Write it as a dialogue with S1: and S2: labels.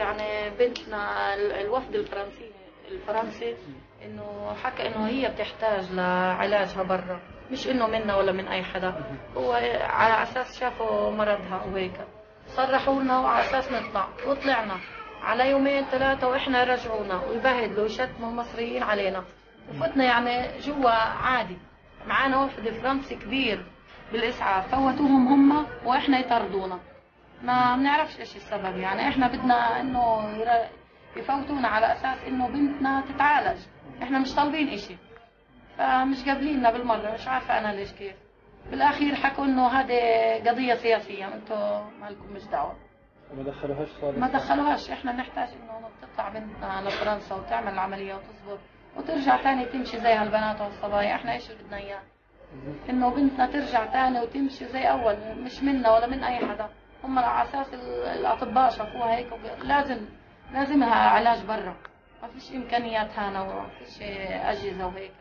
S1: يعني بنتنا الوفد الفرنسي انه حكى انه هي بتحتاج لعلاجها برا، مش انه منا ولا من اي حدا. هو على اساس شافوا مرضها وهيك صرحوا لنا، وعلى اساس نطلع وطلعنا على يومين ثلاثة واحنا رجعونا ويبهدلوا ويشتموا المصريين علينا. وفتنا يعني جوا عادي، معانا وفد فرنسي كبير بالاسعاف، فوتوهم هم واحنا يطردونا. ما بنعرفش ايش السبب، يعني احنا بدنا انه يفوتونا على اساس انه بنتنا تتعالج، احنا مش طالبين اشي، فمش قابليننا بالمرة. مش عارفة انا ليش كيف. بالاخير حكوا انه هذه قضية سياسية، انتوا مالكم مش دعوة.
S2: ما دخلوهاش خالص؟
S1: ما دخلوهاش. احنا نحتاج انه تطلع بنتنا لفرنسا وتعمل العملية وتصبر وترجع تاني تمشي زي هالبنات والصبايا. احنا ايش بدنا اياه؟ انه بنتنا ترجع تاني وتمشي زي اول، مش منا ولا من اي حدا. هم على اساس الاطباء شافوها هيك لازمها علاج برا، ما فيش امكانيات هنا وما فيش اجهزه وهيك.